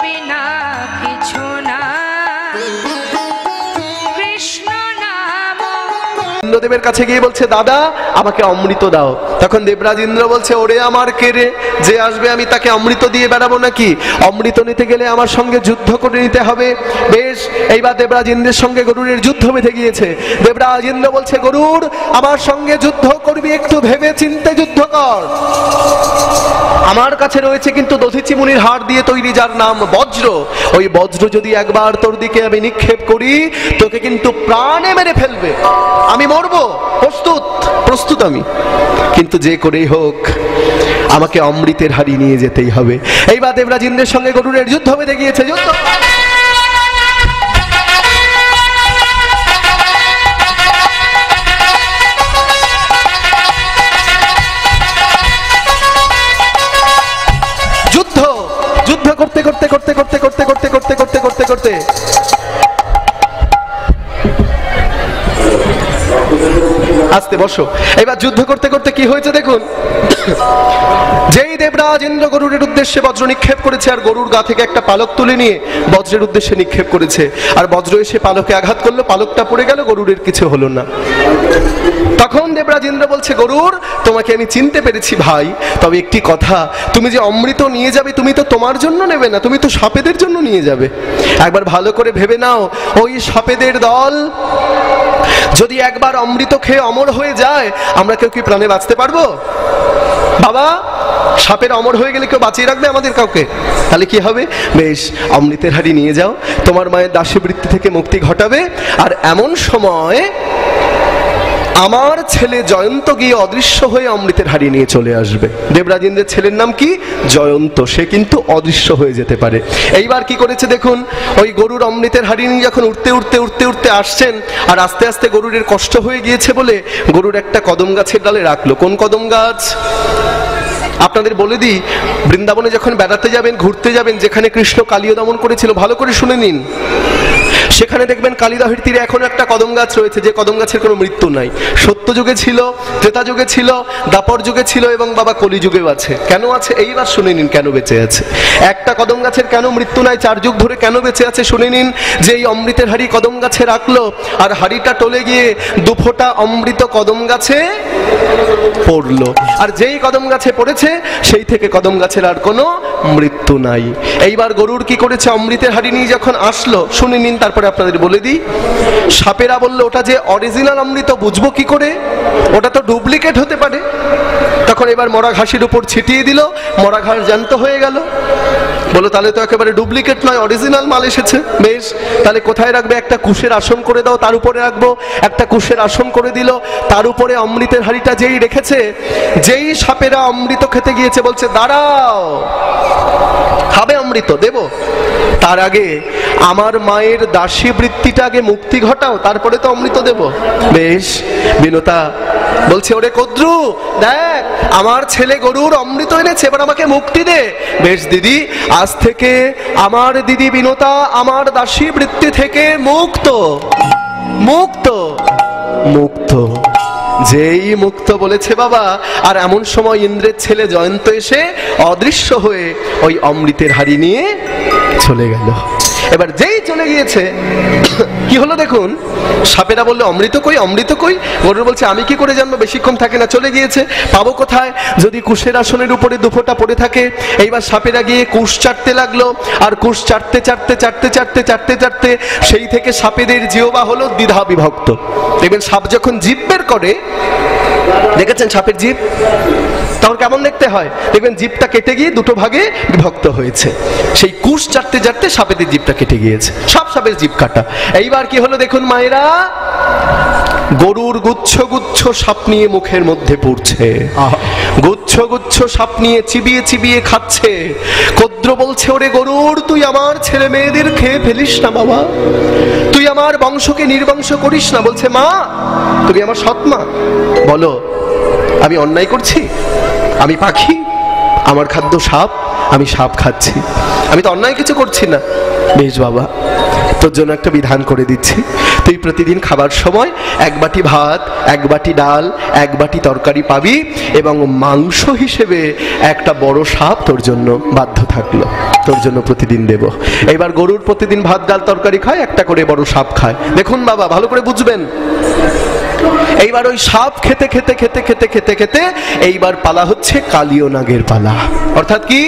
বিনা কিছু না, কৃষ্ণ নাম। ইন্দ্রদেবের কাছে গিয়ে বলছে, দাদা আমাকে অমৃত দাও। তখন দেবরাজ ইন্দ্র বলছে, ওরে আমার কে রে, যে আসবে আমি তাকে অমৃত দিয়ে বেড়াবো নাকি? অমৃত নিতে গেলে আমার সঙ্গে যুদ্ধ করে নিতে হবে। বেশ, এইবার দেবরাজ ইন্দ্রের সঙ্গে গরুরের যুদ্ধ বেঁধে গিয়েছে। দেবরাজ ইন্দ্র বলছে, গরুর আমার সঙ্গে যুদ্ধ করবি, একটু ভেবে চিন্তে যুদ্ধ কর। আমার কাছে রয়েছে কিন্তু দধিচি মুনির হাড় দিয়ে তৈরি, যার নাম বজ্র। ওই বজ্র যদি একবার তোর দিকে আমি নিক্ষেপ করি, তোকে কিন্তু প্রাণে মেরে ফেলবে। আমি মরবো, প্রস্তুত প্রস্তুত আমি, কিন্তু যে করেই হোক আমাকে অমৃতের হাড়ি নিয়ে যেতেই হবে। এইবার দেবরাজ ইন্দ্রের সঙ্গে গরুরের যুদ্ধ বেঁধে গিয়েছে। যুদ্ধ যুদ্ধ করতে করতে করতে করতে করতে করতে করতে করতে করতে করতে আস্তে বসো। এবার যুদ্ধ করতে করতে কি হয়েছে দেখুন। যেই দেবরাজ ইন্দ্র গরুরের উদ্দেশ্যে বজ্র নিক্ষেপ করেছে, আর গরুর গা থেকে একটা পালক তুলে নিয়ে বজ্রের উদ্দেশ্যে নিক্ষেপ করেছে, আর বজ্র এসে পালকে আঘাত করলো, পালকটা পড়ে গেল, গরুরের কিছু হলো না। তখন দেবরাজ ইন্দ্র বলছে, গরুর তোমাকে আমি চিনতে পেরেছি ভাই, তবে একটি কথা, তুমি যে অমৃত নিয়ে যাবে, তুমি তো তোমার জন্য নেবে না, তুমি তো সাপেদের জন্য নিয়ে যাবে। একবার ভালো করে ভেবে নাও, ওই সাপেদের দল যদি একবার অমৃত খেয়ে অমর হয়ে যায়, আমরা কেউ কি প্রাণে বাঁচতে পারবো? বাবা, সাপের অমর হয়ে গেলে কেউ বাঁচিয়ে রাখবে আমাদের কাউকে? তাহলে কি হবে? বেশ, অমৃতের হাড়ি নিয়ে যাও, তোমার মায়ের দাসী বৃত্তি থেকে মুক্তি ঘটাবে। আর এমন সময় আমার ছেলে জয়ন্ত গিয়ে অদৃশ্য হয়ে অমৃতের হাড়ি নিয়ে চলে আসবে। দেবরাজ ইন্দ্রের ছেলের নাম কি? জয়ন্ত। সে কিন্তু অদৃশ্য হয়ে যেতে পারে। এইবার কি করেছে দেখুন, ওই গরুর অমৃতের হাড়ি নিয়ে যখন উঠতে উঠতে উঠতে উঠতে আসছেন, আর আস্তে আস্তে গরুরের কষ্ট হয়ে গিয়েছে বলে গরুর একটা কদম গাছের ডালে রাখলো। কোন কদম গাছ? আপনাদের বলে দিই, বৃন্দাবনে যখন বেড়াতে যাবেন, ঘুরতে যাবেন, যেখানে কৃষ্ণ কালীয় দমন করেছিল, ভালো করে শুনে নিন, সেখানে দেখবেন কালিদাহের তীরে এখনো একটা কদম গাছ রয়েছে, যে কদম গাছের কোনো মৃত্যু নাই। সত্য যুগে ছিল, ত্রেতা যুগে ছিল, দাপর যুগে ছিল, এবং বাবা কলি যুগেও আছে। কেন আছে? এইবার শুনে নিন কেন বেঁচে আছে। একটা কদম গাছের কেন মৃত্যু নাই, 4 যুগ ধরে কেন বেঁচে আছে শুনে নিন। যে এই অমৃতের হাড়ি কদম গাছে রাখলো, আর হাড়িটা টলে গিয়ে 2 ফোঁটা অমৃত কদম গাছে পড়লো, আর যেই কদম গাছে পড়েছে সেই থেকে কদম গাছের আর কোনো মৃত্যু নাই। এইবার গরুর কি করেছে, অমৃতের হাড়ি নিয়ে যখন আসলো, শুনে নিন, তারপরে আপনাদের বলে দিই। সাপেরা বললো, ওটা যে অরিজিনাল অমৃত বুঝবো কি করে, ওটা তো ডুপ্লিকেট হতে পারে। তখন এবার মরা ঘাসের উপর ছিটিয়ে দিল, মরা ঘাস জ্যান্ত হয়ে গেল। বলো, তাহলে তো একেবারে ডুপ্লিকেট নয়, অরিজিনাল মাল এসেছে। বেশ, তাহলে কোথায় রাখবে? একটা কুশের আসন করে দাও, তার উপরে রাখবো। একটা কুশের আসন করে দিল, তার উপরে অমৃতের হাড়িটা যেই রেখেছে, যেই সাপেরা অমৃত খেতে গিয়েছে, বলছে দাঁড়াও, খাবে অমৃত দেব, তার আগে আমার মায়ের দাসী বৃত্তিটা আগে মুক্তি ঘটাও, তারপরে তো অমৃত দেব। বেশ, বিনতা বলছে, ওরে কদ্রু, দেখ আমার ছেলে গরুর অমৃত এনেছে, এবার আমাকে মুক্তি দে। বেশ দিদি, আজ থেকে আমার দিদি বিনতা আমার দাসী বৃত্তি থেকে মুক্ত মুক্ত মুক্ত। যেই মুক্ত বলেছে বাবা, আর এমন সময় ইন্দ্রের ছেলে জয়ন্ত এসে অদৃশ্য হয়ে ওই অমৃতের হাড়ি নিয়ে চলে গেল। এবার যেই চলে গিয়েছে, কি হলো দেখুন, সাপেরা বললো, অমৃত কই, অমৃত কই? গরুর বলছে, আমি কি করে জানবো, বেশিক্ষণ থাকে না, চলে গিয়েছে, পাবো কোথায়? যদি কুশের আসনের উপরে 2 ফোঁটা পড়ে থাকে। এইবার সাপেরা গিয়ে কুশ চাটতে লাগলো, আর কুশ চাটতে চাটতে চাটতে চাটতে চাটতে চাটতে সেই থেকে সাপেদের জিহ্বা হলো দ্বিধা বিভক্ত। দেখবেন সাপ যখন জিভ বের করে, দেখেছেন সাপের জিভ তখন কেমন দেখতে হয়? দেখবেন জিভটা কেটে গিয়ে 2 ভাগে বিভক্ত হয়েছে। সেই কুশ চাটতে চাটতে সাপেদের জিভটা কেটে গিয়েছে, সব সাপের জিভ কাটা। এইবার কি হলো দেখুন মায়েরা, গরুর গুচ্ছ গুচ্ছ সাপ নিয়ে মুখের মধ্যে পড়ছে, গুচ্ছ গুচ্ছ সাপ নিয়ে চিবিয়ে চিবিয়ে খাচ্ছে। কদ্র বলছে, ওরে গরুর, তুই আমার ছেলে মেয়েদের খেয়ে ফেলিস না বাবা, তুই আমার বংশকে নির্বংশ করিস না। বলছে, মা তুমি আমার সৎমা, বলো আমি অন্যায় করছি? আমি পাখি, আমার খাদ্য সাপ, আমি সাপ খাচ্ছি, আমি তো অন্যায় কিছু করছি না। বেশ বাবা, তোর জন্য একটা বিধান করে দিচ্ছি, তুই প্রতিদিন খাবার সময় 1 বাটি ভাত, 1 বাটি ডাল, 1 বাটি তরকারি পাবি, এবং মাংস হিসেবে একটা বড় সাপ তোর জন্য বাধ্য থাকলো। তোর জন্য প্রতিদিন দেব। এইবার গরুর প্রতিদিন ভাত ডাল তরকারি খায়, একটা করে বড় সাপ খায়। দেখুন বাবা, ভালো করে বুঝবেন। এইবার ওই সাপ খেতে খেতে খেতে খেতে খেতে খেতে এইবার পালা হচ্ছে কালীয় নাগের পালা। অর্থাৎ কি,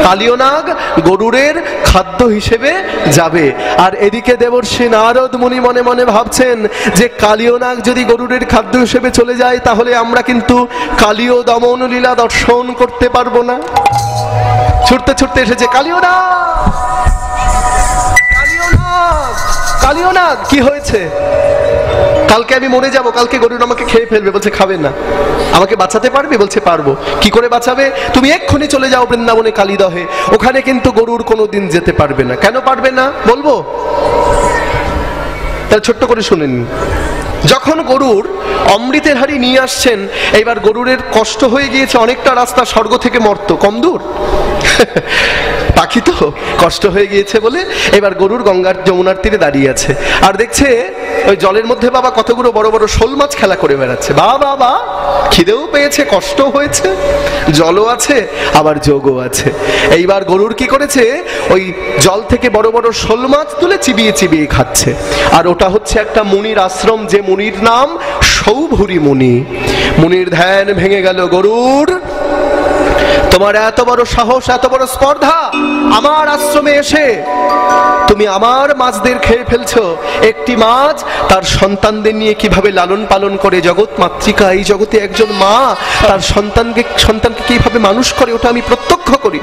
কালীয় নাগ গরুরের খাদ্য হিসেবে যাবে। আর এদিকে দেবর্ষি নারদ মুনি মনে মনে ভাবছেন যে কালীয় নাগ যদি গরুরের খাদ্য হিসেবে চলে যায়, তাহলে আমরা কিন্তু কালীয় দমন লীলা দর্শন করতে পারবো না। ছুটতে ছুটতে এসেছে কালীয় নাগ। কালীয় নাগ, কালীয় নাগ, কি হয়েছে? কালকে আমি মরে যাব, কালকে গরুর আমাকে খেয়ে ফেলবে। বলছে খাবে না। আমাকে বাঁচাতে পারবে? বলছে পারবো। কি করে বাঁচাবে? তুমি এক্ষুনি চলে যাও বৃন্দাবনে কালীদহে, ওখানে কিন্তু গরুর কোনোদিন যেতে পারবে না। কেন পারবে না বলবো? তাহলে ছোট্ট করে শুনেন। যখন গরুর অমৃতের হাড়ি নিয়ে আসছেন, এইবার গরুরের কষ্ট হয়ে গিয়েছে, অনেকটা রাস্তা স্বর্গ থেকে মর্ত, কম দূর পাখি তো কষ্ট হয়ে গিয়েছে বলে এবার গরুর গঙ্গার যমুনার তীরে দাঁড়িয়ে আছে। আর দেখছে ওই জলের মধ্যে বাবা কতগুলো বড় বড় শোল মাছ খেলা করে বেড়াচ্ছে। বাবা, খিদেও পেয়েছে, কষ্ট হয়েছে, জলও আছে, আবার যোগও আছে। এইবার গরুর কি করেছে, ওই জল থেকে বড় বড় শোল মাছ তুলে চিবিয়ে চিবিয়ে খাচ্ছে। আর ওটা হচ্ছে একটা মুনির আশ্রম, যে মুনির নাম সৌভুরি মুনি। মুনির ধ্যান ভেঙে গেল। গরুর, তোমার এত বড় সাহস, এত বড় স্পর্ধা, আমার আশ্রমে এসে তুমি আমার মাছদের খেয়ে ফেলছো। একটি মাছ তার সন্তানদের নিয়ে কিভাবে লালন পালন করে, জগৎ মাতৃকা, এই জগতে একজন মা তার সন্তানকে কিভাবে মানুষ করে, ওটা আমি প্রত্যক্ষ করি।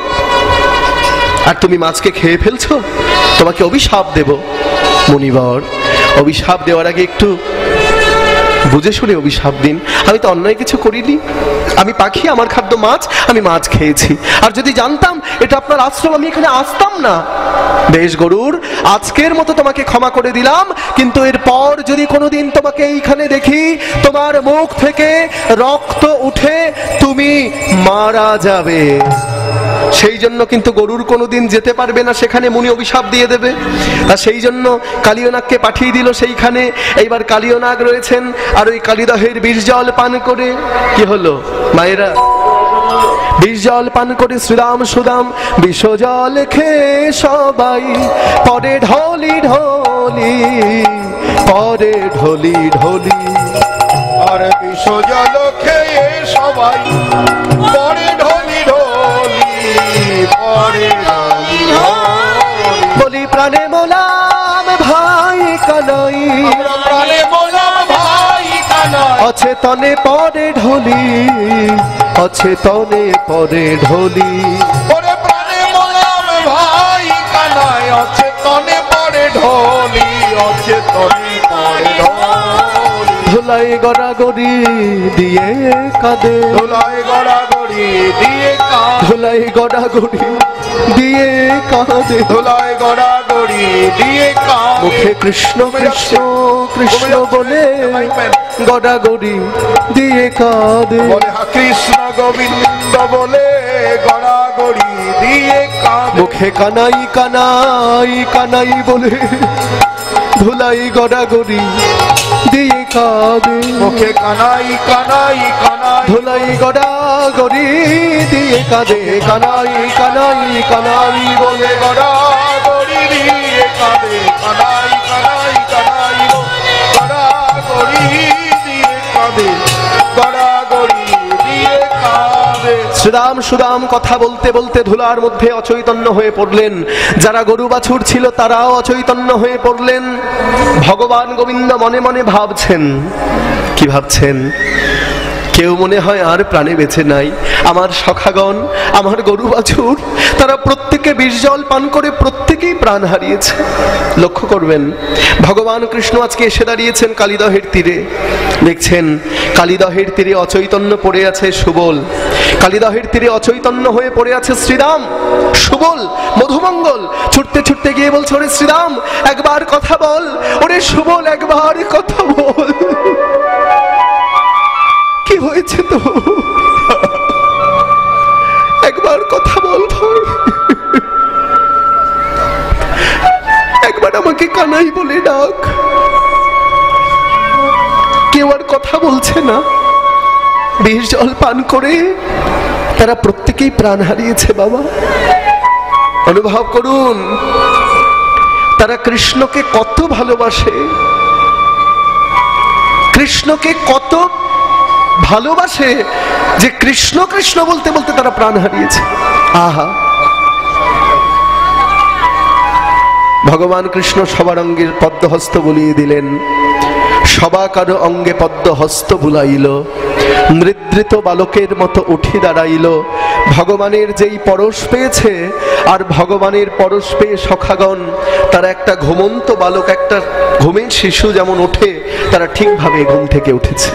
আর তুমি মাছকে খেয়ে ফেলছো, তোমাকে অভিশাপ দেব। মুনিবর, অভিশাপ দেওয়ার আগে একটু বুঝে শুনে অভিশাপ দিন। আমি তো অন্যায় কিছু করিনি, আমি পাখি, আমার খাদ্য মাছ, আমি মাছ খেয়েছি। আর যদি জানতাম এটা আপনার আশ্রম, আমি এখানে আসতাম না। বেশ গরুর, আজকের মতো তোমাকে ক্ষমা করে দিলাম, কিন্তু এরপর যদি কোনোদিন তোমাকে এইখানে দেখি, তোমার মুখ থেকে রক্ত উঠে তুমি মারা যাবে। সেই জন্য কিন্তু গরুর কোনোদিন যেতে পারবে না সেখানে, মুনি অভিশাপ দিয়ে দেবে। আর সেই জন্য কালীয়নাগকে পাঠিয়ে দিল সেইখানে। এইবার কালীয়নাগ রয়েছেন, আর ওই কালীদহের বিষ জল পান করে কি হলো মায়েরা, বিষ জল পান করে শ্রীরাম সুদাম বিষ জল খেয়ে সবাই পরে ঢলি ঢলি, পরে ঢলি ঢলি। আর বিষ জল খেয়ে সবাই পরে ঢলি ঢলি, পরে ঢলি ঢলি। বলি প্রাণে মোলাম ভাই কানাই, প্রাণে মোলাম ভাই কানাই, অচেতনে পরে ঢলি, অচেতনে পরে ঢলি। ওরে প্রাণে মোলাম ভাই কানাই, অচেতনে পরে ঢলি, অচেতনে পরে ঢলি। ধুলাই গড়াগড়ি দিয়ে কাঁদে, ধুলাই গড়াগড়ি দিয়ে কাঁদে, ধুলাই গড়াগড়ি দিয়ে কাঁদে, ধুলাই গড়াগড়ি দিয়ে কাঁদে। মুখে কৃষ্ণ কৃষ্ণ কৃষ্ণ বলে গড়াগড়ি দিয়ে কাঁদে। বলে হা কৃষ্ণ গোবিন্দ বলে গড়াগড়ি দিয়ে কাঁদে। মুখে কানাই কানাই কানাই বলে ধুলাই গড়াগড়ি দিয়ে কাঁদে। মুখে কানাই কানাই কানাই, ধুলাই গড়াগড়ি দিয়ে কাঁদে। কানাই কানাই কানাই বলে গড়াগড়ি দিয়ে কাঁদে। কানাই কানাই কানাই গড়াগড়ি দিয়ে কাঁদে, গড়াগড়ি দিয়ে কাঁদে। শ্রীরাম সুদাম কথা বলতে বলতে ধুলার মধ্যে অচৈতন্য হয়ে পড়লেন। যারা গরু বাছুর ছিল তারাও অচৈতন্য হয়ে পড়লেন। ভগবান গোবিন্দ মনে মনে ভাবছেন, কি ভাবছেন? কেউ মনে হয় আর প্রাণে বেঁচে নাই। আমার সখাগণ, আমার গরু বাছুর, তারা প্রত্যেকে বিষ জল পান করে প্রত্যেকেই প্রাণ হারিয়েছে। লক্ষ্য করবেন, ভগবান কৃষ্ণ আজকে এসে দাঁড়িয়েছেন কালীদহের তীরে। দেখছেন কালীদহের তীরে অচৈতন্য পড়ে আছে সুবল, কালীদহের তীরে অচৈতন্য হয়ে পড়ে আছে শ্রীরাম। সুবল মধুমঙ্গল ছুটতে ছুটতে গিয়ে বলছে, ওরে শ্রীরাম একবার কথা বল, ওরে সুবল একবার কথা বল, কি হয়েছে তো, একবার কথা বল ভাই, একবার আমাকে কানাই বলে ডাক। কেউ আর কথা বলছে না। বিষ জল পান করে তারা প্রত্যেকেই প্রাণ হারিয়েছে বাবা। অনুভব করুন তারা কৃষ্ণকে কত ভালোবাসে, কৃষ্ণকে কত ভালোবাসে যে কৃষ্ণ কৃষ্ণ বলতে বলতে তারা প্রাণ হারিয়েছে। আহা, ভগবান কৃষ্ণ সবার অঙ্গের পদ্মহস্ত বুলিয়ে দিলেন, সবা কারো অঙ্গে পদ্মহস্ত বুলাইল, নিদ্রিত বালকের মতো উঠে দাঁড়াইল। ভগবানের যেই পরশ পেয়েছে, আর ভগবানের পরশ পেয়ে সখাগণ তারা একটা ঘুমন্ত বালক, একটা ঘুমের শিশু যেমন ওঠে, তারা ঠিকভাবে ঘুম থেকে উঠেছে।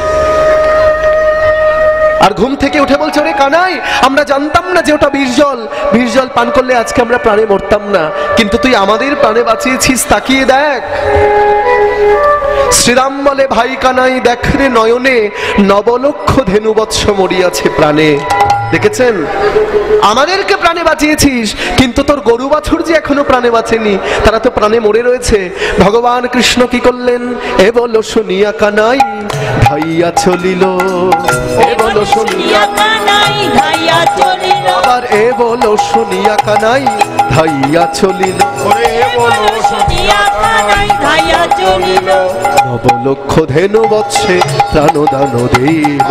আর ঘুম থেকে উঠে বলছে, ওরে কানাই, আমরা জানতাম না যে ওটা বিষ জল, বিষ জল পান করলে আজকে আমরা প্রাণে মরতাম না, কিন্তু তুই আমাদের প্রাণে বাঁচিয়েছিস, তাকিয়ে দেখ। শ্রীরাম বলে, ভাই কানাই দেখ রে নয়নে, নবলক্ষ ধেনুবৎস মরিয়াছে প্রাণে। দেখেছেন, আমাদেরকে প্রাণে বাঁচিয়েছিস, কিন্তু তোর গরু বাছুর যে এখনো প্রাণে বাঁচেনি, তারা তো প্রাণে মরে রয়েছে। ভগবান কৃষ্ণ কি করলেন? এ বলো শুনিয়া কানাই ধাইয়া চলিল, এ বলো শুনিয়া কানাই ধাইয়া চলিল, আবার এ বলো শুনিয়া কানাই ধাইয়া চলিল, এ বলো শুনিয়া কানাই ধাইয়া চলিল। নবলক্ষ ধেনু বৎসে প্রাণদান দিল,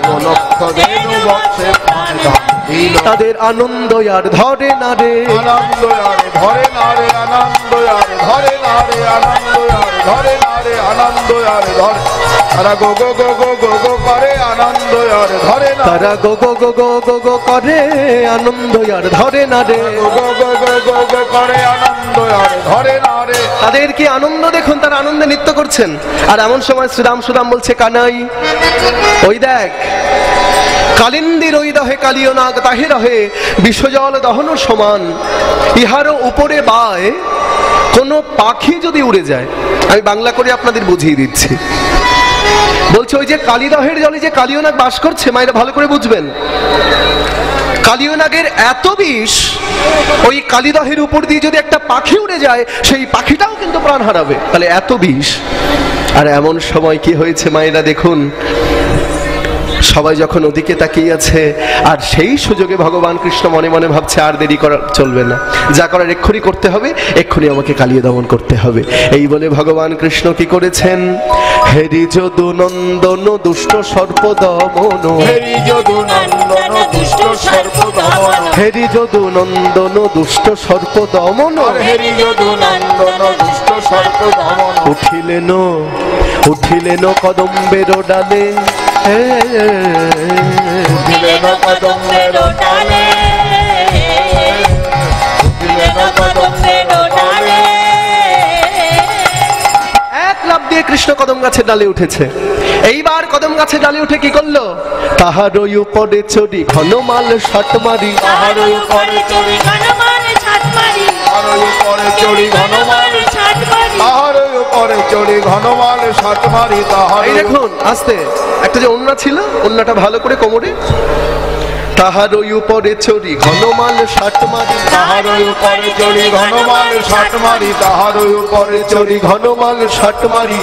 নবলক্ষ ধেনু বৎসে প্রাণদান দিল। তাদের আনন্দ আর ধরে না রে, আনন্দ আর ধরে না রে, আনন্দ আর ধরে না রে, আনন্দ আর ধরে না রে, আনন্দ আর ধরে। তারা গো গো গো গো গো গো করে, আনন্দ আর ধরে না। তারা গো গো গো গো গো গো করে, আনন্দ আর ধরে না রে, গো গো গো গো গো গো করে, আনন্দ আর ধরে না রে। তাদের কি আনন্দ দেখুন, তারা আনন্দে নৃত্য করছেন। আর এমন সময় শ্রীরাম সুদাম বলছে, কানাই ওই দেখ, কালিন্দির ওই দহে কালিও নাগ তাহে রহে, বিশ্বজল দহন সমান। ইহারও উপরে বায় কোন পাখি যদি উড়ে যায়, আমি বাংলা করে আপনাদের বুঝিয়ে দিচ্ছি। বলছে ওই যে কালিদহের জলে যে কালিও নাগ বাস করছে, মায়েরা ভালো করে বুঝবেন, কালিও নাগের এত বিষ, ওই কালিদহের উপর দিয়ে যদি একটা পাখি উড়ে যায়, সেই পাখিটাও কিন্তু প্রাণ হারাবে, তাহলে এত বিষ। আর এমন সময় কি হয়েছে মায়েরা দেখুন, সবাই যখন ওদিকে তাকিয়ে আছে, আর সেই সুযোগে ভগবান কৃষ্ণ মনে মনে ভাবছে, আর দেরি করা চলবে না, যা করার এক্ষুনি করতে হবে, এক্ষুনি আমাকে কালিয়ে দমন করতে হবে। এই বলে ভগবান কৃষ্ণ কি করেছেন? হেরি যদু নন্দন দুষ্ট সর্প দমন, হেরি যদু নন্দন দুষ্ট সর্প দমন, হেরি যদু নন্দন দুষ্ট সর্প দমন, হেরি যদু নন্দন দুষ্ট সর্প দমন। উঠিলেন উঠিলেন কদম্বের ডালে, উঠিলেন কদম্বের ডালে, উঠিলেন কদম্বের ডালে। এক লাফ দিয়ে কৃষ্ণ কদম গাছের ডালে উঠেছে। এইবার কদম গাছের ডালে উঠে কি করলো? তাহারই উপরে চড়ি ঘনমাল ষাট মারি, তাহারই উপরে চড়ি ঘনমাল ষাট মারি, তাহারই উপরে চড়ি ঘনমাল ষাট মারি, তাহারই উপরে চড়ি ঘনমাল ষাট মারি। এই দেখুন আস্তে, একটা যে ওন্না ছিল, ওন্নাটা ভালো করে কোমরে, তাহারই উপরে চড়ি ঘনমাল ষাট মারি, তাহারই উপরে চড়ি ঘনমাল ষাট মারি, তাহারই উপরে চড়ি ঘনমাল ষাট মারি,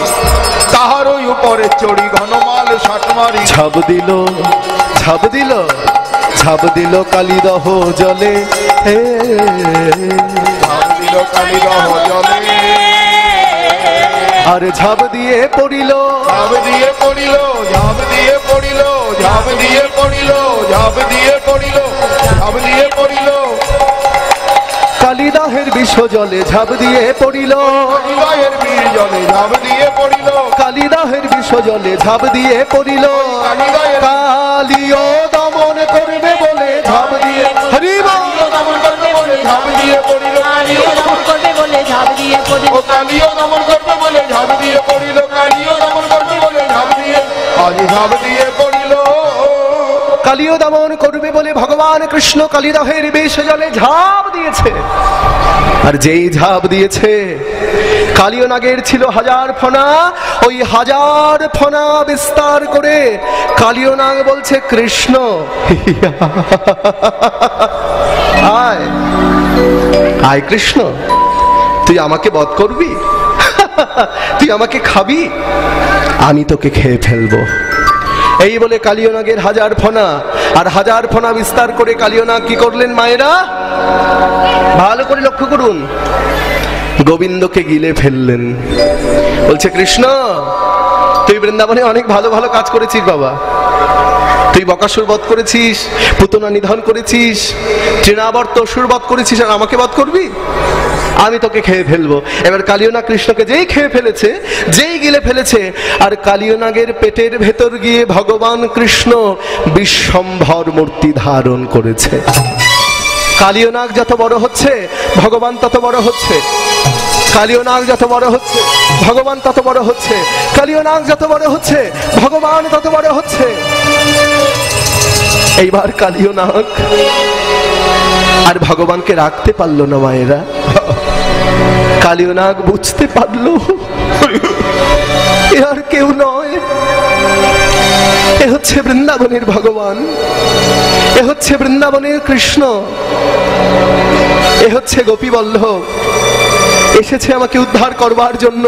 তাহারই উপরে চড়ি ঘনমাল ষাট মারি। ঝাঁপ দিল ঝাঁপ দিল ঝাঁপ দিল কালিদহ জলে, ঝাঁপ দিল কালিদহ জলে, আর ঝাঁপ দিয়ে পড়িল, ঝাঁপ দিয়ে পড়িল, ঝাঁপ দিয়ে পড়িল, ঝাঁপ দিয়ে পড়িল, ঝাঁপ দিয়ে পড়িল, ঝাঁপ দিয়ে পড়িল। কালিদাহের বিষ জলে ঝাঁপ দিয়ে পড়িল, কালিদাহের বীর জলে ঝাঁপ দিয়ে পড়িল, কালিদাহের বিষ জলে ঝাঁপ দিয়ে পড়িল। কালিও দমন করবে বলে ঝাঁপ দিয়ে, হরি বল, দমন করবে বলে ঝাঁপ দিয়ে পড়িল, কালিও দমন করবে বলে ঝাঁপ দিয়ে পড়িল, ও কালিও দমন করবে বলে ঝাঁপ দিয়ে পড়িল, কালিও দমন করবে বলে ঝাঁপ দিয়ে, আজ ঝাঁপ দিয়ে পড়িল। কালিও দমন করবে বলে ভগবান কৃষ্ণ কালিদাহের বিষ জলে ঝাঁপ দিয়েছে। আর যেই ঝাঁপ দিয়েছে, কালিও নাগের ছিল 1000 ফনা, ওই 1000 ফনা বিস্তার করে কালিও নাগ বলছে, কৃষ্ণ আয় আয়, কৃষ্ণ তুই আমাকে বধ করবি, তুই আমাকে খাবি, আমি তোকে খেয়ে ফেলবো। এই বলে কালিও নাগের 1000 ফনা আর হাজার ফনা বিস্তার করে কালিয়নাগ কি করলেন মায়েরা? ভালো করে লক্ষ্য করুন, গোবিন্দকে গিলে ফেললেন। বলছে কৃষ্ণ, তুই বৃন্দাবনে অনেক ভালো ভালো কাজ করেছিস বাবা। তুই বকাসুর বধ করেছিস, পুতনা নিধন করেছিস, তৃণাবর্ত অসুর বধ করেছিস, আর আমাকে বধ করবি? আমি তোকে খেয়ে ফেলবো। এবার কালিয়নাগ কৃষ্ণকে যেই খেয়ে ফেলেছে, যেই গিলে ফেলেছে, আর কালিয়নাগের পেটের ভেতর গিয়ে ভগবান কৃষ্ণ বিশ্বম্ভর মূর্তি ধারণ করেছে। কালিয়নাগ যত বড় হচ্ছে, ভগবান তত বড় হচ্ছে। কালিয়নাগ যত বড় হচ্ছে, ভগবান তত বড় হচ্ছে। কালিয়নাগ যত বড় হচ্ছে, ভগবান তত বড় হচ্ছে। এইবার কালিয়নাগ আর ভগবানকে রাখতে পারলো না মায়েরা। কালিয়নাগ বুঝতে পারলো এ আর কেউ নয়, এ হচ্ছে বৃন্দাবনের ভগবান, এ হচ্ছে বৃন্দাবনের কৃষ্ণ, এ হচ্ছে গোপীবল্লভ, এসেছে আমাকে উদ্ধার করবার জন্য।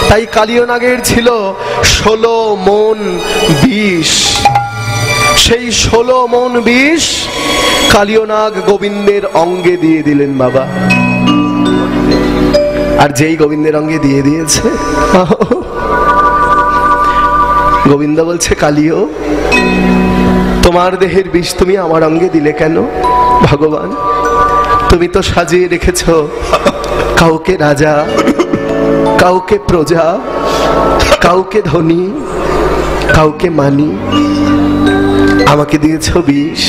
তাই কালিয়নাগের ছিল 16 মণ বিষ। সেই 16 মণ বিষ কালিয়নাগ গোবিন্দের অঙ্গে দিয়ে দিলেন বাবা। আর যেই গোবিন্দের অঙ্গে দিয়ে দিয়েছে, গোবিন্দ বলছে, কালিয়, তোমার দেহের বিষ তুমি আমার অঙ্গে দিলে কেন? ভগবান, তুমি তো সাজিয়ে রেখেছ কাউকে রাজা, কাউকে প্রজা, কাউকে ধনী, কাউকে মানি, আমাকে দিয়েছ বিষ।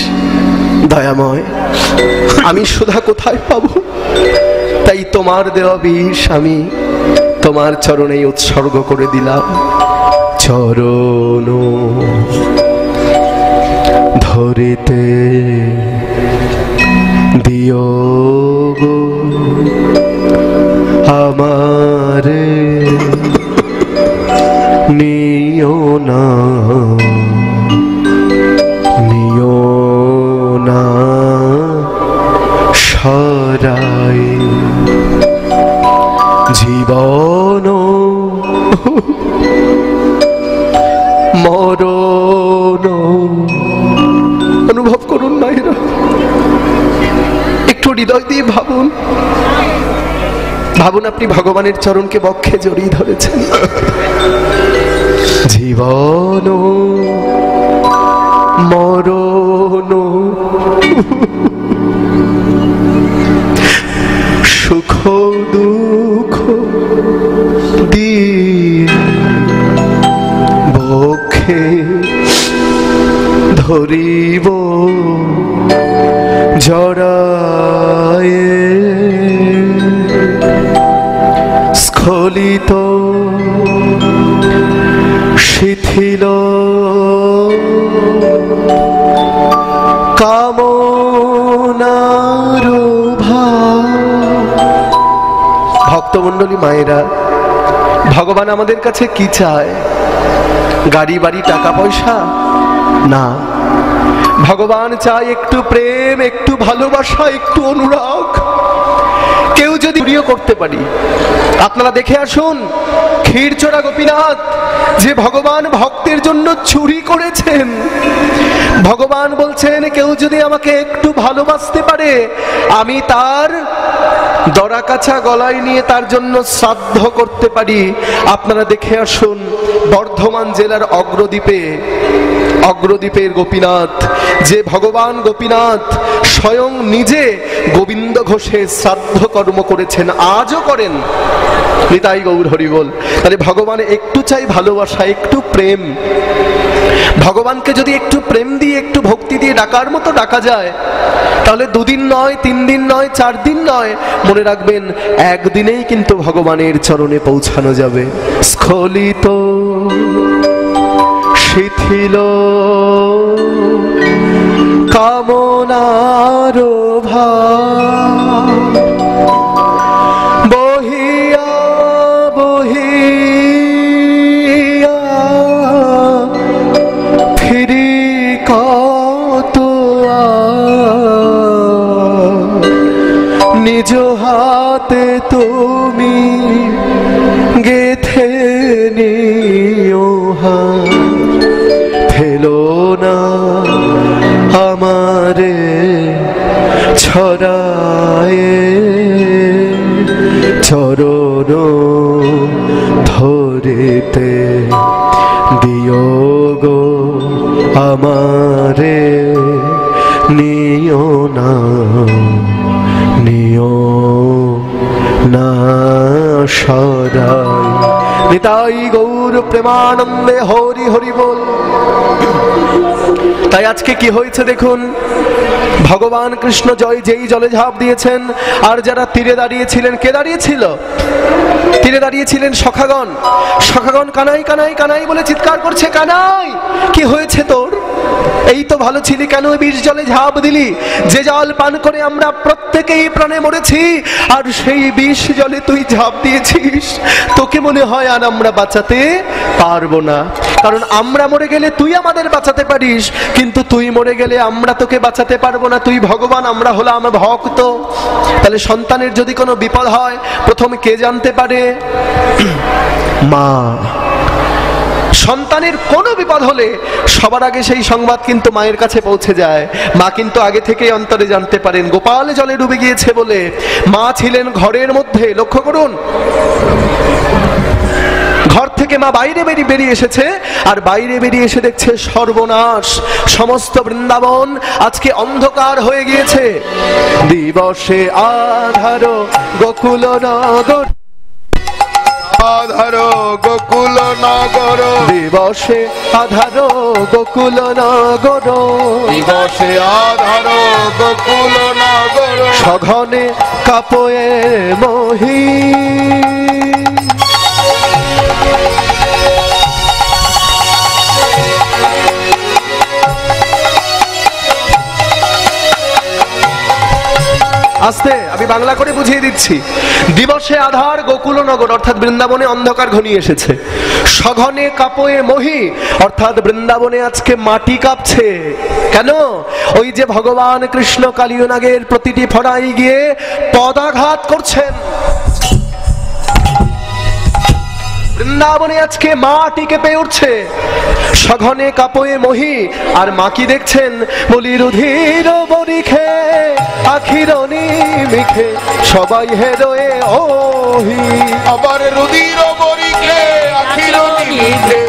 দয়াময়, আমি সুধা কোথায় পাবো? তাই তোমার দেওয়া বিষ আমি তোমার চরণে উৎসর্গ করে দিলাম। চরণ ধরিতে দিও গো আমারে, নিও না, নিও না সরাই। জীবন মরণ অনুভব করুন মায়েরা, একটু হৃদয় দিয়ে ভাবুন, ভাবুন আপনি ভগবানের চরণকে বক্ষে জড়িয়ে ধরেছেন। জীবন মরণ, সুখ দুঃখ দিয়ে বক্ষে ধরিব জড়ায়ে, স্খলিত শিথিল কামনার ভাব। ভক্তমণ্ডলী মায়েরা, ভগবান আমাদের কাছে কি চায়? গাড়ি বাড়ি টাকা পয়সা না, ভগবান চায় একটু প্রেম, একটু ভালোবাসা, একটু অনুরাগ। কেউ যদি চুরিও করতে পারি, আপনারা দেখে আসুন ক্ষীরচোরা গোপীনাথ যে ভগবান ভক্তের জন্য চুরি করেছেন। ভগবান বলছেন, কেউ যদি আমাকে একটু ভালোবাসতে পারে, আমি তার দড়া কাছা গলায় নিয়ে তার জন্য শ্রাদ্ধ করতে পারি। আপনারা দেখে আসুন বর্ধমান জেলার অগ্রদ্বীপের গোপীনাথ, যে ভগবান গোপীনাথ স্বয়ং নিজে গোবিন্দ ঘোষে শ্রাদ্ধ কর্ম করেছেন, আজও করেন। নিতাই গৌর হরি বল। তাহলে ভগবান একটু চাই ভালোবাসা, একটু প্রেম। ভগবানকে যদি একটু প্রেম দিয়ে, একটু ভক্তি দিয়ে ডাকার মতো ডাকা যায়, তাহলে 2 দিন নয়, 3 দিন নয়, 4 দিন নয়, মনে রাখবেন একদিনেই কিন্তু ভগবানের চরণে পৌঁছানো যাবে। স্খলিত শিথিল কামনার ভাব, বহিয়া বহিয়া ফিরি কত নিজ হাতে তুমি গেথে নিও, ফেলো না ছড়ায়ে চরণ ধরিতে বিয়োগ আমারে নিও না সরাই। নিতাই গৌর প্রেমানন্দে হরি হরি বল। তাই আজকে কি হয়েছে দেখুন, ভগবান কৃষ্ণ যেই জলে ঝাঁপ দিয়েছেন, আর যারা তীরে দাঁড়িয়েছিলেন, কে দাঁড়িয়েছিল? তীরে দাঁড়িয়েছিলেন সখাগণ। সখাগণ কানাই কানাই কানাই বলে চিৎকার করছে, কানাই কি হয়েছে তোর? এই তো ভালো ছিলি, কেন বিষ জলে ঝাঁপ দিলি? যে জল পান করে আমরা প্রত্যেকেই প্রাণে মরেছি, আর সেই বিষ জলে তুই ঝাঁপ দিয়েছিস। তোকে মনে হয় আর আমরা বাঁচাতে পারবো না, কারণ আমরা মরে গেলে তুই আমাদের বাঁচাতে পারিস, কিন্তু তুই মরে গেলে আমরা তোকে বাঁচাতে পারবো না। তুই ভগবান, আমরা হলাম ভক্ত। তাহলে সন্তানের যদি কোনো বিপদ হয়, প্রথমে কে জানতে পারে? মা। সন্তানের কোনো বিপদ হলে সবার আগে সেই সংবাদ কিন্তু মায়ের কাছে পৌঁছে যায়। মা কিন্তু আগে থেকেই অন্তরে জানতে পারেন। গোপাল জলে ডুবে গিয়েছে বলে মা ছিলেন ঘরের মধ্যে। লক্ষ্য করুন, ঘর থেকে মা বাইরে বেরিয়ে এসেছে, আর বাইরে বেরিয়ে এসে দেখছে সর্বনাশ, সমস্ত বৃন্দাবন আজকে অন্ধকার হয়ে গিয়েছে। দিবসে আধার গোকুল নগর, আধার গোকুল নগর, দিবসে আধার গোকুল নগর, দিবসে আধার গোকুল নগর, সঘনে কাপয়ে মহি। আস্তে আমি বাংলা করে বুঝিয়ে দিচ্ছি। দিবসে আধার গোকুল নগর, অর্থাৎ বৃন্দাবনে অন্ধকার ঘনিয়ে এসেছে। সঘনে কাপয়ে মহি, অর্থাৎ বৃন্দাবনে আজকে মাটি কাঁপছে। কেন? ওই যে ভগবান কৃষ্ণ কালিয়নাগের প্রতিটি ফড়াই গিয়ে পদাঘাত করছেন। বৃন্দাবনে আজকে মাটি কেঁপে উঠছে। সঘনে কাপয়ে মহি, আর মা কি দেখছেন? বলি রুধির বরিখে আখির নিমিখে সবাই হেরোয়ে ওহি। আবার রুধির বরিখে আখির নিমিখে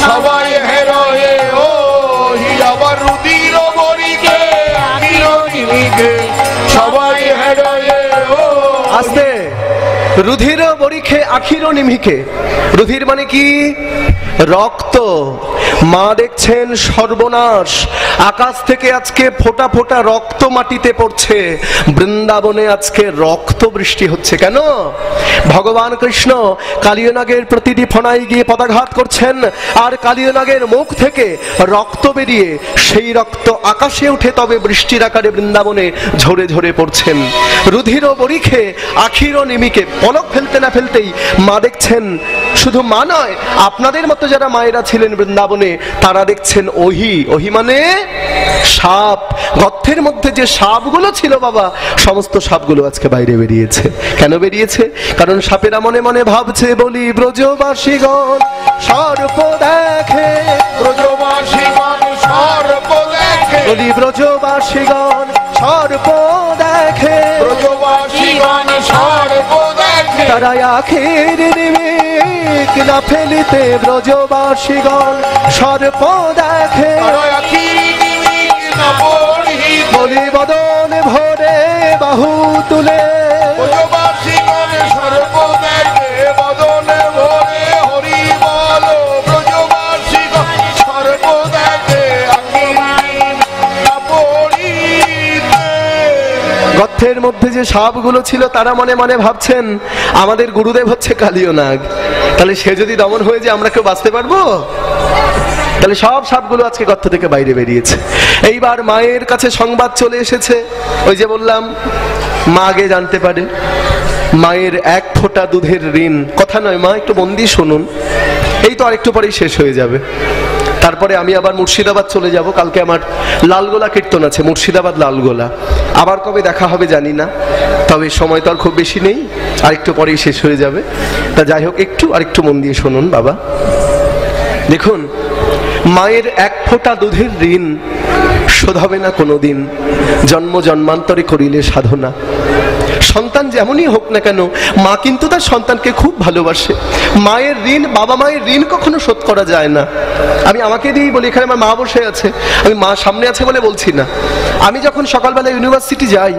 সবাই হেরোয়ে ওহি। আবার রুধির বরিখে আখির নিমিখে সবাই হেরোয়ে ওহি। আস্তে, রুধির বরিখে আখির নিমিখে। রুধির মানে কি? রক্ত। মা দেখছেন সর্বনাশ, আকাশ থেকে আজকে ফোঁটা ফোঁটা রক্ত মাটিতে পড়ছে। বৃন্দাবনে আজকে রক্ত বৃষ্টি হচ্ছে। কেন? ভগবান কৃষ্ণ কালিয়নাগের প্রতিটি ফণায় গিয়ে পদাঘাত করছেন, আর কালিয়নাগের মুখ থেকে রক্ত বেরিয়ে সেই রক্ত আকাশে উঠে তবে বৃষ্টির আকারে বৃন্দাবনে ঝরে ঝরে পড়ছেন। রুধির বরিখে আখির নিমিকে, পলক ফেলতে না ফেলতেই মা দেখছেন। শুধু মা নয়, আপনাদের মতো যারা মায়েরা ছিলেন বৃন্দাবনে, তারা দেখছেন ওহি। ওহি মানে সাপ। গর্তের মধ্যে যে সাপগুলো ছিল বাবা, সমস্ত সাপগুলো আজকে বাইরে বেরিয়েছে। কেন বেরিয়েছে? কারণ সাপেরা মনে মনে ভাবছে, বলি ব্রজবাসীগণ সর্প দেখে, ব্রজবাসীগণ সর্প দেখে, বলি ব্রজবাসীগণ সর্প দেখে, ব্রজবাসীগণ সর্প দেখে, তারা আখির নিমিক না ফেলিতে ব্রজবাসীগণ সর্প দেখে। তারা আখির নিমিক না পড়িতে, বলি বদন ভরে বাহু তুলে, ব্রজবাসীগণ সর্প দেখে, বদনে ভরে হরি বল। ব্রজবাসীগণ সর্প দেখে, আখির নিমিক না পড়িতে। গর্তের মধ্যে যে সাপগুলো ছিল, তারা মনে মনে ভাবছেন আমাদের গুরুদেব হচ্ছে কালিয়নাগ, তাহলে সে যদি দমন হয়ে যায় আমরা কেউ বাঁচতে পারবো? তাহলে সব সাপগুলো আজকে গর্ত থেকে বাইরে বেরিয়েছে। এইবার মায়ের কাছে সংবাদ চলে এসেছে। ওই যে বললাম, মা আগে জানতে পারে। মায়ের এক ফোঁটা দুধের ঋণ, কথা নয় মা, একটু মন দিয়ে শুনুন। এই তো আরেকটু পরেই শেষ হয়ে যাবে। তারপরে আমি আবার মুর্শিদাবাদ চলে যাব। কালকে আমার লালগোলা কীর্তন আছে, মুর্শিদাবাদ লালগোলা। আবার কবে দেখা হবে জানি না, তবে সময় তো আর খুব বেশি নেই, আরেকটু পরেই শেষ হয়ে যাবে। তা যাই হোক, আরেকটু মন দিয়ে শুনুন বাবা। দেখুন, মায়ের এক ফোঁটা দুধের ঋণ শোধ হবে না কোনোদিন, জন্ম জন্মান্তরে করিলে সাধনা। সন্তান যেমনই হোক না কেন, মা কিন্তু তার সন্তানকে খুব ভালোবাসে। মায়ের ঋণ, বাবা মায়ের ঋণ কখনো শোধ করা যায় না। আমি আমাকে দিয়েই বলি, এখানে আমার মা বসে আছে, আমি মা সামনে আছে বলে বলছি না। আমি যখন সকালবেলা ইউনিভার্সিটি যাই,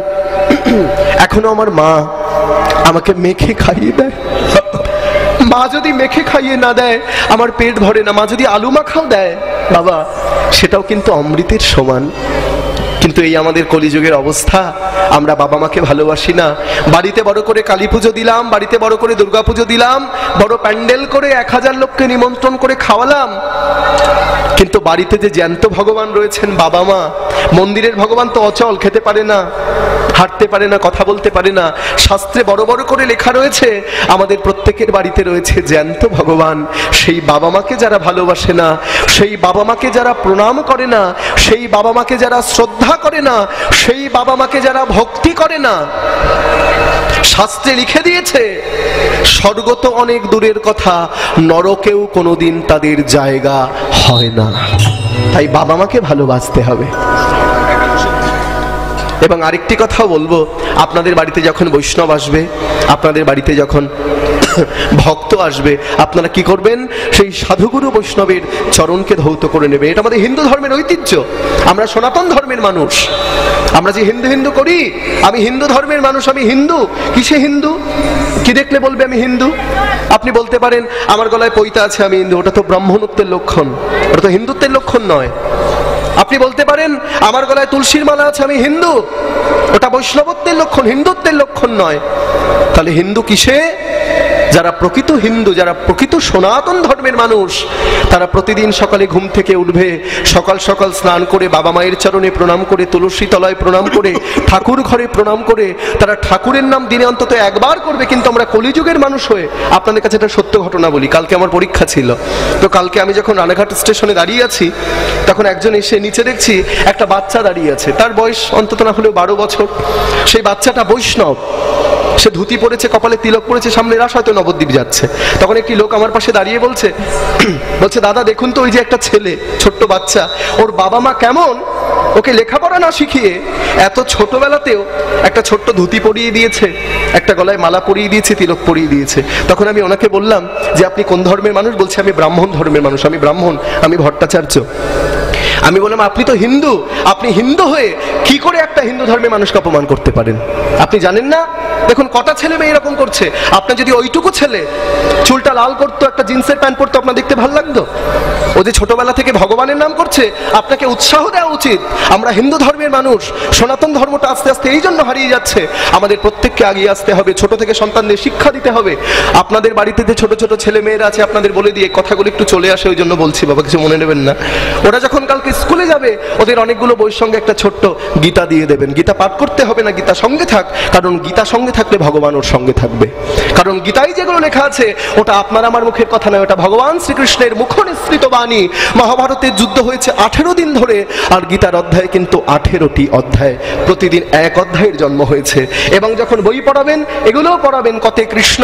এখনো আমার মা আমাকে মেখে খাইয়ে দেয়। মা যদি মেখে খাইয়ে না দেয় আমার পেট ভরে না। মা যদি আলু মাখাও দেয় বাবা, সেটাও কিন্তু অমৃতের সমান। কিন্তু এই আমাদের কলিযুগের অবস্থা, আমরা বাবা মাকে ভালোবাসি না। বাড়িতে বড় করে কালী পুজো দিলাম, বাড়িতে বড় করে দুর্গা পুজো দিলাম, বড় প্যান্ডেল করে 1000 লোককে নিমন্ত্রণ করে খাওয়ালাম, কিন্তু বাড়িতে যে জ্যান্ত ভগবান রয়েছেন বাবা মা, মন্দিরের ভগবান তো অচল, খেতে পারে না, হাঁটতে পারে না, কথা বলতে পারে না। শাস্ত্রে বড় বড় করে লেখা রয়েছে আমাদের প্রত্যেকের বাড়িতে রয়েছে জ্যান্ত ভগবান। সেই বাবা মাকে যারা ভালোবাসে না, সেই বাবা মাকে যারা প্রণাম করে না, সেই বাবা মাকে যারা শ্রদ্ধা করে না, সেই বাবা মাকে যারা ভক্তি করে না, শাস্ত্রে লিখে দিয়েছে স্বর্গ তো অনেক দূরের কথা, নরকেও কোনোদিন তাদের জায়গা হয় না। তাই বাবা মাকে ভালোবাসতে হবে। এবং আরেকটি কথাও বলবো, আপনাদের বাড়িতে যখন বৈষ্ণব আসবে, আপনাদের বাড়িতে যখন ভক্ত আসবে, আপনারা কি করবেন? সেই সাধুগুরু বৈষ্ণবের চরণকে ধৌত করে নেবে। এটা আমাদের হিন্দু ধর্মের ঐতিহ্য। আমরা সনাতন ধর্মের মানুষ। আমরা যে হিন্দু হিন্দু করি, আমি হিন্দু ধর্মের মানুষ, আমি হিন্দু। কিসে হিন্দু? কি দেখলে বলবে আমি হিন্দু? আপনি বলতে পারেন আমার গলায় পৈতা আছে, আমি হিন্দু। ওটা তো ব্রাহ্মণত্বের লক্ষণ, ওটা তো হিন্দুত্বের লক্ষণ নয়। আপনি বলতে পারেন আমার গলায় তুলসীর মালা আছে, আমি হিন্দু। ওটা বৈষ্ণবত্বের লক্ষণ, হিন্দুত্বের লক্ষণ নয়। তাহলে হিন্দু কিসে? যারা প্রকৃত হিন্দু, যারা প্রকৃত সনাতন ধর্মের মানুষ, তারা প্রতিদিন সকালে ঘুম থেকে উঠবে, সকাল সকাল স্নান করে বাবা মায়ের চরণে প্রণাম করে, তুলসী তলায় প্রণাম করে, ঠাকুর ঘরে প্রণাম করে, তারা ঠাকুরের নাম দিনে অন্তত একবার করবে। কিন্তু আমরা কলিযুগের মানুষ হয়ে, আপনাদের কাছে একটা সত্য ঘটনা বলি। কালকে আমার পরীক্ষা ছিল, তো কালকে আমি যখন রানাঘাট স্টেশনে দাঁড়িয়ে আছি, তখন একজন এসে নিচে দেখছি একটা বাচ্চা দাঁড়িয়ে আছে, তার বয়স অন্তত না হলেও 12 বছর। সেই বাচ্চাটা বৈষ্ণব, সে ধুতি পরেছে, কপালে তিলক পরেছে, সামনে রাস, হয়তো নবদ্বীপ যাচ্ছে। তখন একটি লোক আমার পাশে দাঁড়িয়ে বলছে দাদা দেখুন তো, ওই যে একটা ছেলে, ছোট্ট বাচ্চা, ওর বাবা মা কেমন ওকে লেখাপড়া না শিখিয়ে এত ছোটবেলাতেও একটা ছোট্ট ধুতি পরিয়ে দিয়েছে, একটা গলায় মালা পরিয়ে দিয়েছে, তিলক পরিয়ে দিয়েছে। তখন আমি ওনাকে বললাম যে আপনি কোন ধর্মের মানুষ? বলছে আমি ব্রাহ্মণ ধর্মের মানুষ। আমি ব্রাহ্মণ, আমি ভট্টাচার্য। আমি বললাম আপনি তো হিন্দু, আপনি হিন্দু হয়ে কি করে একটা হিন্দু ধর্মের মানুষকে অপমান করতে পারেন? আপনি জানেন না? দেখুন কটা ছেলে মেয়ে এরকম করছে। আপনার যদি ওইটুকু ছেলে চুলটা লাল করতো, একটা জিন্সের প্যান্ট পরতো, আপনার দেখতে ভালো লাগতো? ও যে ছোটবেলা থেকে ভগবানের নাম করছে, আপনাকে উৎসাহ দেওয়া উচিত। আমরা হিন্দু ধর্মের মানুষ, সনাতন ধর্মটা আস্তে আস্তে এই জন্য হারিয়ে যাচ্ছে। আমাদের প্রত্যেককে এগিয়ে আসতে হবে, ছোট থেকে সন্তানদের শিক্ষা দিতে হবে। আপনাদের বাড়িতে যে ছোট ছোট ছেলে মেয়েরা আছে, আপনাদের বলে দিয়ে কথাগুলো একটু চলে আসে, ওই জন্য বলছি বাবা, কিছু মনে নেবেন না। ওরা যখন কালকে স্কুলে যাবে, ওদের অনেকগুলো বইয়ের সঙ্গে একটা ছোট্ট গীতা দিয়ে দেবেন। গীতা পাঠ করতে হবে না, গীতা সঙ্গে থাক, কারণ গীতা সঙ্গে থাকলে ভগবান ওর সঙ্গে থাকবে। কারণ গীতায় যেগুলো লেখা আছে ওটা আপনার আমার মুখের কথা নয়, ওটা ভগবান শ্রীকৃষ্ণের মুখ নিঃসৃত বাণী। মহাভারতের যুদ্ধ হয়েছে 18 দিন ধরে, আর গীতার অধ্যায় কিন্তু 18টি অধ্যায়, প্রতিদিন এক অধ্যায়ের জন্ম হয়েছে। এবং যখন বই পড়াবেন, এগুলোও পড়াবেন কতে কৃষ্ণ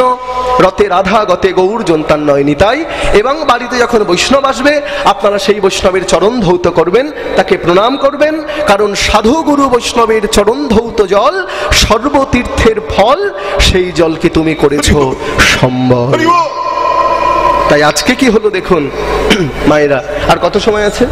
রতে রাধা গতে গৌর জন্তান্নয় নিতাই। এবং বাড়িতে যখন বৈষ্ণব আসবে, আপনারা সেই বৈষ্ণবের চরণ ধৌত করবেন, তাকে প্রণাম করবেন, কারণ সাধু গুরু বৈষ্ণবের চরণ ধৌত জল সর্বতীর্থের ফল, সেই জলকে তুমি করেছো সম্বল। তাই আজকে কি হলো দেখুন মায়েরা, আর কত সময় আছে?